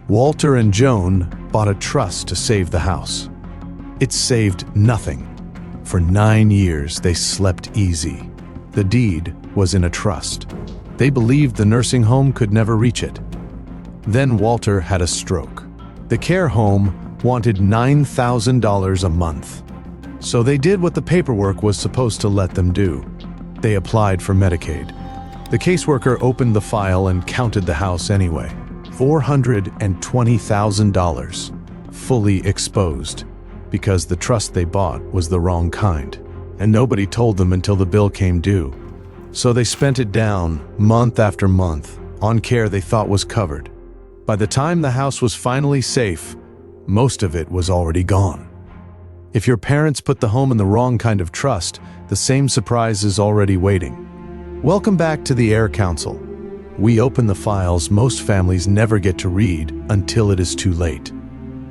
Walter and Joan bought a trust to save the house. It saved nothing. For 9 years, they slept easy. The deed was in a trust. They believed the nursing home could never reach it. Then Walter had a stroke. The care home wanted $9,000 a month. So they did what the paperwork was supposed to let them do. They applied for Medicaid. The caseworker opened the file and counted the house anyway. $420,000, fully exposed, because the trust they bought was the wrong kind, and nobody told them until the bill came due. So they spent it down month after month on care they thought was covered. By the time the house was finally safe, most of it was already gone. If your parents put the home in the wrong kind of trust, the same surprise is already waiting. Welcome back to the Heir Council. We open the files most families never get to read until it is too late.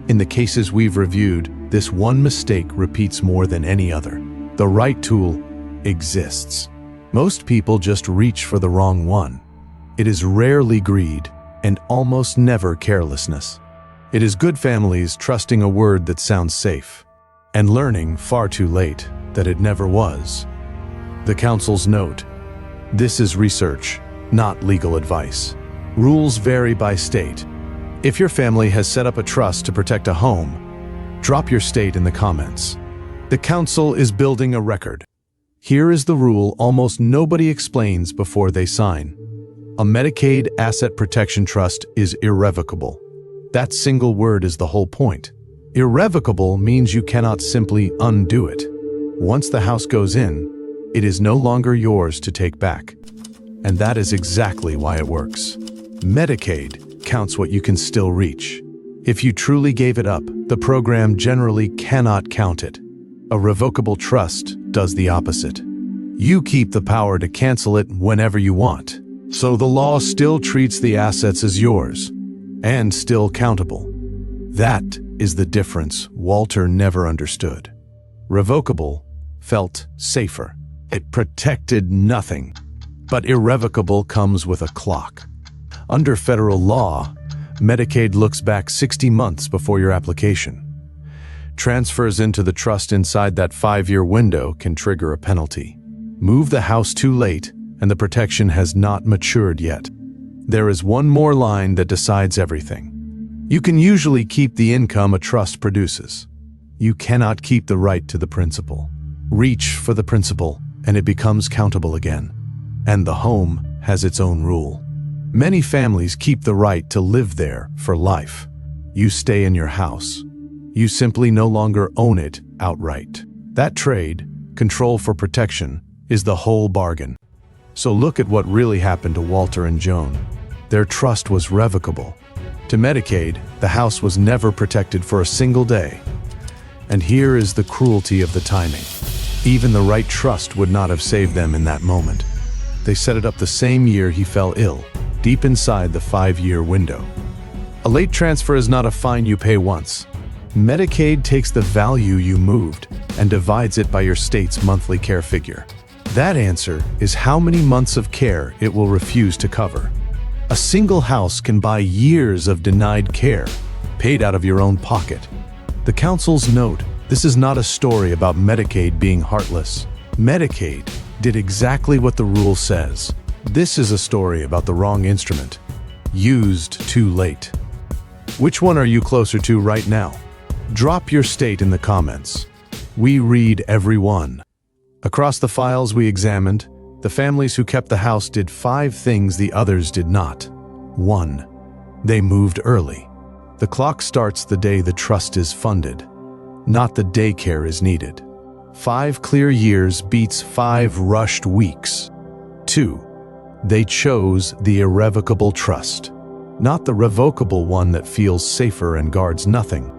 In the cases we've reviewed, this one mistake repeats more than any other. The right tool exists. Most people just reach for the wrong one. It is rarely greed and almost never carelessness. It is good families trusting a word that sounds safe and learning far too late that it never was. The Council's note: this is research, not legal advice. Rules vary by state. If your family has set up a trust to protect a home, drop your state in the comments. The Council is building a record. Here is the rule almost nobody explains before they sign. A Medicaid Asset Protection Trust is irrevocable. That single word is the whole point. Irrevocable means you cannot simply undo it. Once the house goes in, it is no longer yours to take back. And that is exactly why it works. Medicaid counts what you can still reach. If you truly gave it up, the program generally cannot count it. A revocable trust does the opposite. You keep the power to cancel it whenever you want. So the law still treats the assets as yours, and still countable. That is the difference Walter never understood. Revocable felt safer. It protected nothing. But irrevocable comes with a clock. Under federal law, Medicaid looks back 60 months before your application. Transfers into the trust inside that 5-year window can trigger a penalty. Move the house too late, and the protection has not matured yet. There is one more line that decides everything. You can usually keep the income a trust produces. You cannot keep the right to the principal. Reach for the principal, and it becomes countable again. And the home has its own rule. Many families keep the right to live there for life. You stay in your house. You simply no longer own it outright. That trade, control for protection, is the whole bargain. So look at what really happened to Walter and Joan. Their trust was revocable. To Medicaid, the house was never protected for a single day. And here is the cruelty of the timing. Even the right trust would not have saved them in that moment. They set it up the same year he fell ill, deep inside the 5-year window. A late transfer is not a fine you pay once. Medicaid takes the value you moved and divides it by your state's monthly care figure. That answer is how many months of care it will refuse to cover. A single house can buy years of denied care, paid out of your own pocket. The Council's note: this is not a story about Medicaid being heartless. Medicaid did exactly what the rule says. This is a story about the wrong instrument, used too late. Which one are you closer to right now? Drop your state in the comments. We read every one. Across the files we examined, the families who kept the house did 5 things the others did not. 1. They moved early. The clock starts the day the trust is funded, not the day care is needed. 5 clear years beats 5 rushed weeks. 2. They chose the irrevocable trust, not the revocable one that feels safer and guards nothing.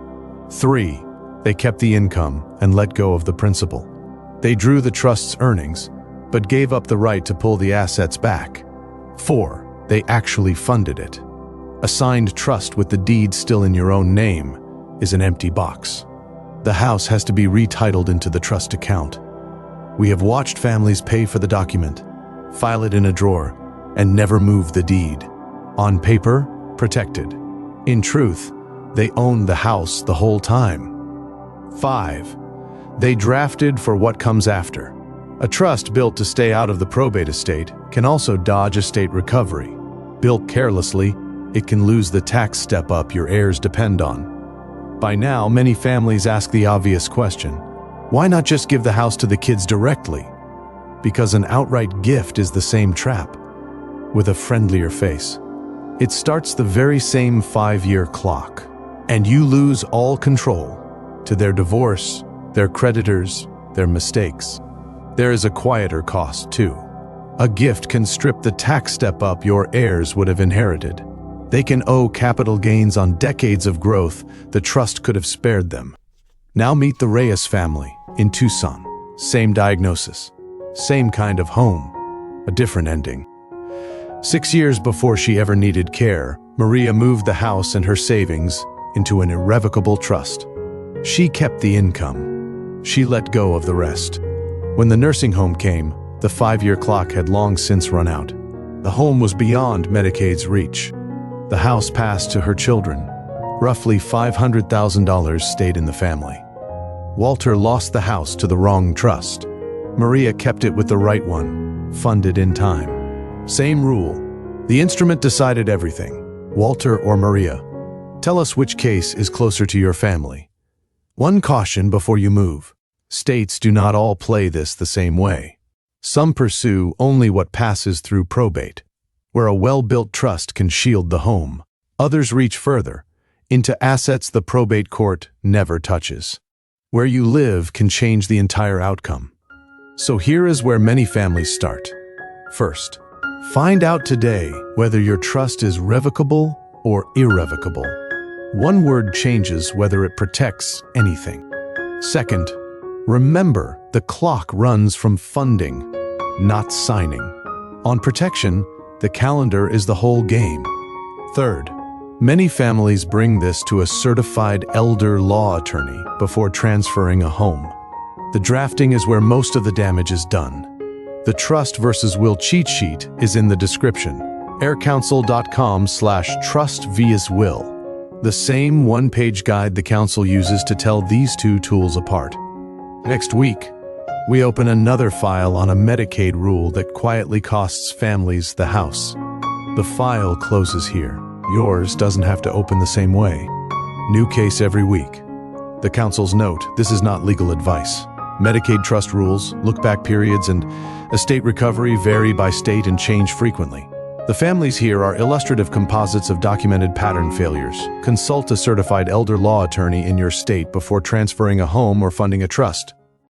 3. They kept the income and let go of the principal. They drew the trust's earnings, but gave up the right to pull the assets back. 4. They actually funded it. A signed trust with the deed still in your own name is an empty box. The house has to be retitled into the trust account. We have watched families pay for the document, file it in a drawer, and never move the deed. On paper, protected. In truth, they owned the house the whole time. 5. They drafted for what comes after. A trust built to stay out of the probate estate can also dodge estate recovery. Built carelessly, it can lose the tax step-up your heirs depend on. By now, many families ask the obvious question: why not just give the house to the kids directly? Because an outright gift is the same trap, with a friendlier face. It starts the very same 5-year clock, and you lose all control to their divorce, their creditors, their mistakes. There is a quieter cost, too. A gift can strip the tax step-up your heirs would have inherited. They can owe capital gains on decades of growth the trust could have spared them. Now meet the Reyes family in Tucson. Same diagnosis, same kind of home, a different ending. 6 years before she ever needed care, Maria moved the house and her savings into an irrevocable trust. She kept the income. She let go of the rest. When the nursing home came, the 5-year clock had long since run out. The home was beyond Medicaid's reach. The house passed to her children. Roughly $500,000 stayed in the family. Walter lost the house to the wrong trust. Maria kept it with the right one, funded in time. Same rule. The instrument decided everything. Walter or Maria. Tell us which case is closer to your family. One caution before you move. States do not all play this the same way. Some pursue only what passes through probate, where a well-built trust can shield the home. Others reach further, into assets the probate court never touches. Where you live can change the entire outcome. So here is where many families start. First, find out today whether your trust is revocable or irrevocable. One word changes whether it protects anything. Second, remember the clock runs from funding, not signing. On protection, the calendar is the whole game. Third, many families bring this to a certified elder law attorney before transferring a home. The drafting is where most of the damage is done. The Trust versus Will cheat sheet is in the description. aircouncil.com/trust-vs-will. The same one-page guide the council uses to tell these two tools apart. Next week, we open another file on a Medicaid rule that quietly costs families the house. The file closes here. Yours doesn't have to open the same way. New case every week. The council's note: this is not legal advice. Medicaid trust rules, look-back periods, and estate recovery vary by state and change frequently. The families here are illustrative composites of documented pattern failures. Consult a certified elder law attorney in your state before transferring a home or funding a trust.